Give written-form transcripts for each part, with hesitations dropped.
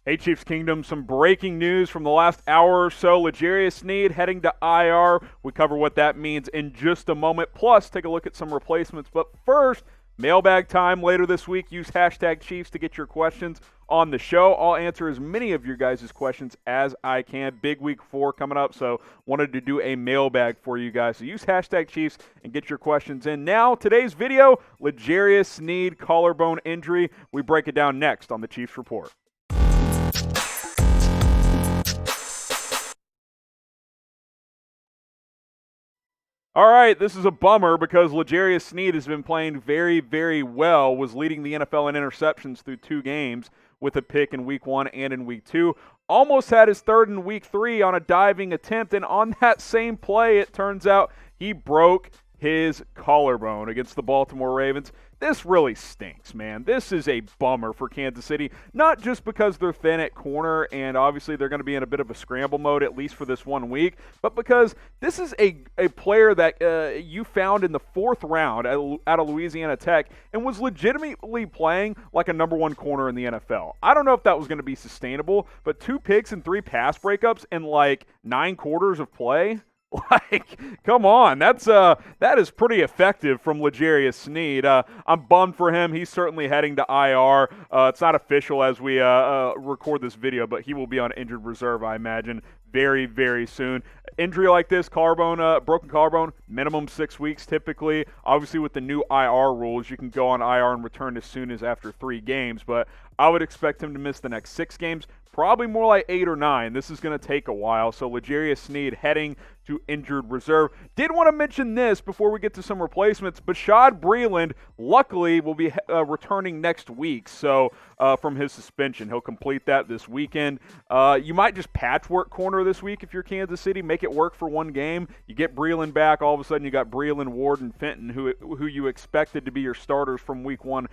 Hey, Chiefs Kingdom, some breaking news from the last hour or so. L'Jarius Sneed heading to IR. We cover what that means in just a moment. Plus, take a look at some replacements. But first, mailbag time later this week. Use hashtag Chiefs to get your questions on the show. I'll answer as many of your guys' questions as I can. Big week 4 coming up, so wanted to do a mailbag for you guys. So use hashtag Chiefs and get your questions in. Now, today's video, L'Jarius Sneed collarbone injury. We break it down next on the Chiefs Report. All right, this is a bummer because L'Jarius Sneed has been playing very, very well, was leading the NFL in interceptions through 2 games with a pick in Week 1 and in Week 2. Almost had his third in Week 3 on a diving attempt, and on that same play, it turns out he broke his collarbone against the Baltimore Ravens. This really stinks, man. This is a bummer for Kansas City, not just because they're thin at corner and obviously they're going to be in a bit of a scramble mode at least for this 1 week, but because this is a player that you found in the 4th round out of Louisiana Tech and was legitimately playing like a number 1 corner in the NFL. I don't know if that was going to be sustainable, but 2 picks and 3 pass breakups in like 9 quarters of play. Like, come on, that is pretty effective from L'Jarius Sneed. I'm bummed for him. He's certainly heading to IR. It's not official as we record this video, but he will be on injured reserve, I imagine, very, very soon. Injury like this, collarbone, broken collarbone, minimum 6 weeks typically. Obviously, with the new IR rules, you can go on IR and return as soon as after 3 games, but I would expect him to miss the next 6 games, probably more like 8 or 9. This is going to take a while, so L'Jarius Sneed heading to injured reserve. Did want to mention this before we get to some replacements. Bashaud Breeland, luckily, will be returning next week, so from his suspension. He'll complete that this weekend. You might just patchwork corner this week if you're Kansas City. Make it work for 1 game. You get Breeland back. All of a sudden, you got Breeland, Ward, and Fenton, who you expected to be your starters from Week 1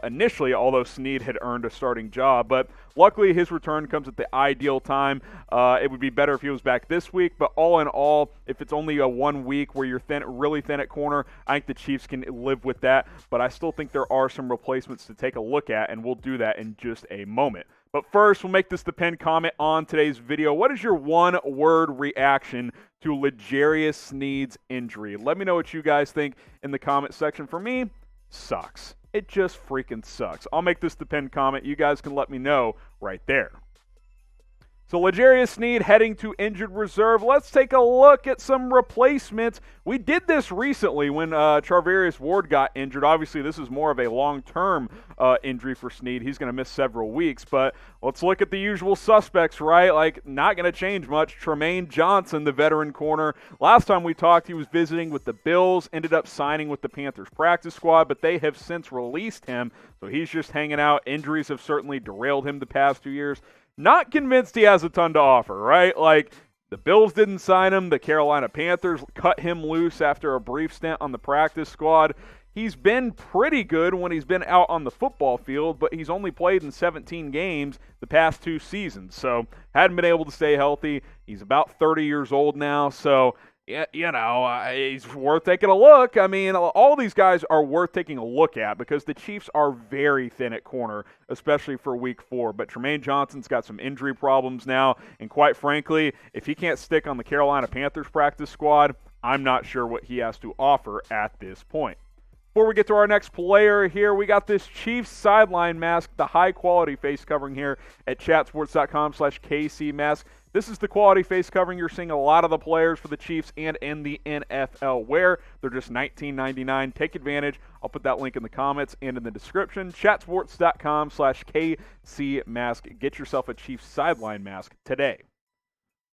initially, although Sneed had earned a starting job. But luckily, his return comes at the ideal time. It would be better if he was back this week, but all in all, if it's only a 1 week where you're really thin at corner, I think the Chiefs can live with that, but I still think there are some replacements to take a look at, and we'll do that in just a moment. But first, we'll make this the pinned comment on today's video. What is your 1-word reaction to L'Jarius Sneed's injury? Let me know what you guys think in the comment section. For me, sucks. It just freaking sucks. I'll make this the pinned comment. You guys can let me know right there. So L'Jarius Sneed heading to injured reserve. Let's take a look at some replacements. We did this recently when Charvarius Ward got injured. Obviously, this is more of a long-term injury for Sneed. He's going to miss several weeks, but let's look at the usual suspects, right? Like, not going to change much. Trumaine Johnson, the veteran corner. Last time we talked, he was visiting with the Bills, ended up signing with the Panthers practice squad, but they have since released him, so he's just hanging out. Injuries have certainly derailed him the past 2 years. Not convinced he has a ton to offer, right? Like, the Bills didn't sign him. The Carolina Panthers cut him loose after a brief stint on the practice squad. He's been pretty good when he's been out on the football field, but he's only played in 17 games the past 2 seasons, so hadn't been able to stay healthy. He's about 30 years old now, so yeah, you know, he's worth taking a look. I mean, all these guys are worth taking a look at because the Chiefs are very thin at corner, especially for Week 4. But Trumaine Johnson's got some injury problems now, and quite frankly, if he can't stick on the Carolina Panthers practice squad, I'm not sure what he has to offer at this point. Before we get to our next player here, we got this Chiefs sideline mask, the high-quality face covering here at chatsports.com/KCmask. This is the quality face covering you're seeing a lot of the players for the Chiefs and in the NFL wear. They're just $19.99. Take advantage. I'll put that link in the comments and in the description. Chatsports.com/KCmask. Get yourself a Chiefs sideline mask today.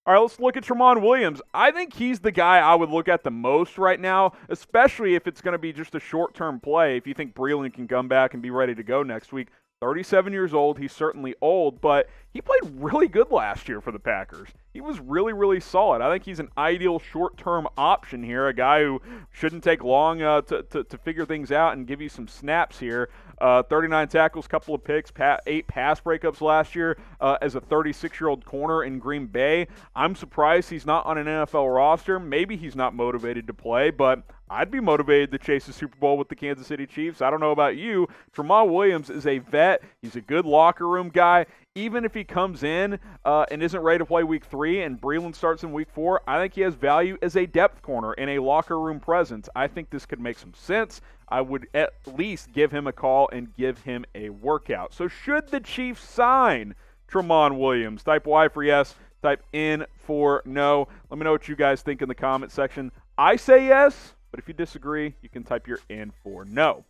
All right, let's look at Tramon Williams. I think he's the guy I would look at the most right now, especially if it's going to be just a short-term play. If you think Breeland can come back and be ready to go next week, 37 years old. He's certainly old, but he played really good last year for the Packers. He was really, really solid. I think he's an ideal short-term option here, a guy who shouldn't take long to figure things out and give you some snaps here. 39 tackles, couple of picks, 8 pass breakups last year as a 36-year-old corner in Green Bay. I'm surprised he's not on an NFL roster. Maybe he's not motivated to play, but I'd be motivated to chase the Super Bowl with the Kansas City Chiefs. I don't know about you. Tramon Williams is a vet. He's a good locker room guy. Even if he comes in and isn't ready to play week 3 and Breeland starts in week 4, I think he has value as a depth corner and a locker room presence. I think this could make some sense. I would at least give him a call and give him a workout. So should the Chiefs sign Tramon Williams? Type Y for yes, type N for no. Let me know what you guys think in the comment section. I say yes, but if you disagree, you can type your N for no.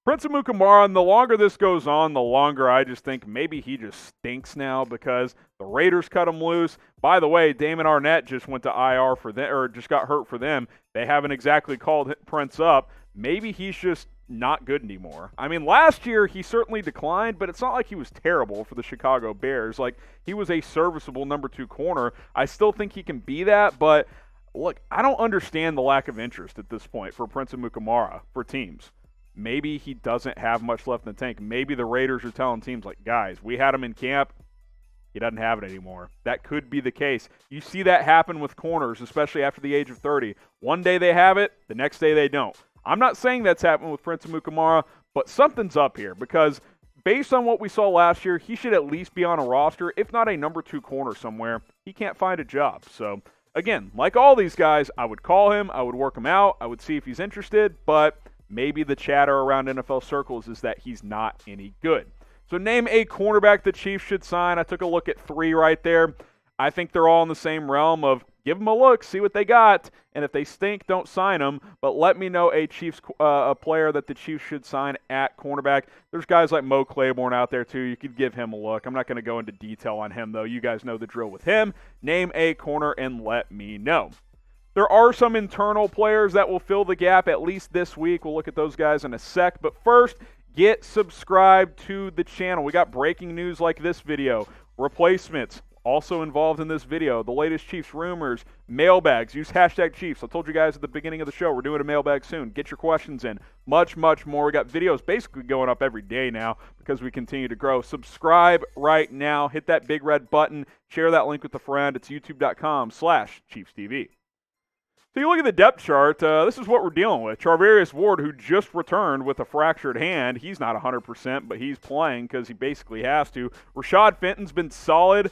Prince Amukamara, and the longer this goes on, the longer I just think maybe he just stinks now because the Raiders cut him loose. By the way, Damon Arnett just went to IR for them, or just got hurt for them. They haven't exactly called Prince up. Maybe he's just not good anymore. I mean, last year he certainly declined, but it's not like he was terrible for the Chicago Bears. Like, he was a serviceable number 2 corner. I still think he can be that, but look, I don't understand the lack of interest at this point for Prince Amukamara for teams. Maybe he doesn't have much left in the tank. Maybe the Raiders are telling teams like, guys, we had him in camp. He doesn't have it anymore. That could be the case. You see that happen with corners, especially after the age of 30. One day they have it, the next day they don't. I'm not saying that's happened with Prince Amukamara, but something's up here because based on what we saw last year, he should at least be on a roster, if not a number 2 corner somewhere. He can't find a job. So, again, like all these guys, I would call him, I would work him out, I would see if he's interested, but maybe the chatter around NFL circles is that he's not any good. So name a cornerback the Chiefs should sign. I took a look at 3 right there. I think they're all in the same realm of give them a look, see what they got, and if they stink, don't sign them. But let me know a Chiefs a player that the Chiefs should sign at cornerback. There's guys like Mo Claiborne out there too. You could give him a look. I'm not going to go into detail on him, though. You guys know the drill with him. Name a corner and let me know. There are some internal players that will fill the gap at least this week. We'll look at those guys in a sec. But first, get subscribed to the channel. We got breaking news like this video. Replacements also involved in this video. The latest Chiefs rumors. Mailbags. Use hashtag Chiefs. I told you guys at the beginning of the show we're doing a mailbag soon. Get your questions in. Much, much more. We got videos basically going up every day now because we continue to grow. Subscribe right now. Hit that big red button. Share that link with a friend. It's youtube.com/ChiefsTV. So you look at the depth chart, this is what we're dealing with. Charvarius Ward, who just returned with a fractured hand, he's not 100%, but he's playing because he basically has to. Rashad Fenton's been solid.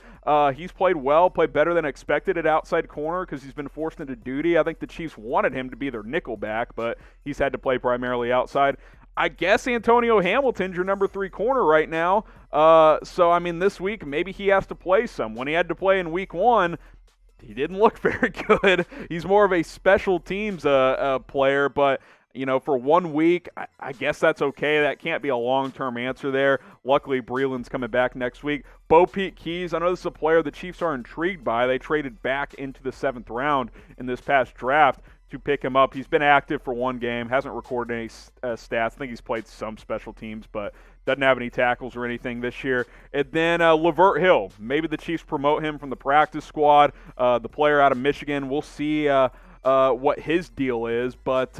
He's played well, played better than expected at outside corner because he's been forced into duty. I think the Chiefs wanted him to be their nickel back, but he's had to play primarily outside. I guess Antonio Hamilton's your number 3 corner right now. So, I mean, this week, maybe he has to play some. When he had to play in week 1, he didn't look very good. He's more of a special teams player, but, you know, for 1 week, I guess that's okay. That can't be a long-term answer there. Luckily, Breeland's coming back next week. BoPete Keyes, I know this is a player the Chiefs are intrigued by. They traded back into the 7th round in this past draft to pick him up. He's been active for 1 game, hasn't recorded any stats. I think he's played some special teams, but doesn't have any tackles or anything this year. And then Lavert Hill. Maybe the Chiefs promote him from the practice squad. The player out of Michigan. We'll see what his deal is. But,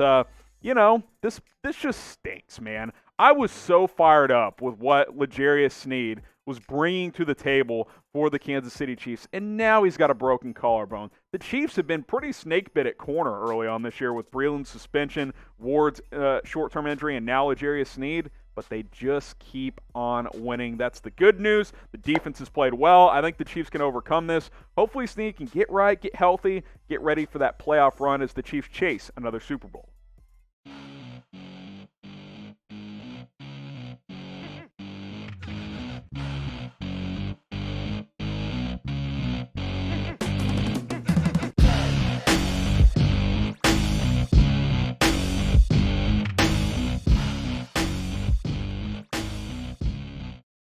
you know, this just stinks, man. I was so fired up with what L'Jarius Sneed was bringing to the table for the Kansas City Chiefs, and now he's got a broken collarbone. The Chiefs have been pretty snake-bit at corner early on this year with Breeland's suspension, Ward's short-term injury, and now L'Jarius Sneed, but they just keep on winning. That's the good news. The defense has played well. I think the Chiefs can overcome this. Hopefully Sneed can get right, get healthy, get ready for that playoff run as the Chiefs chase another Super Bowl.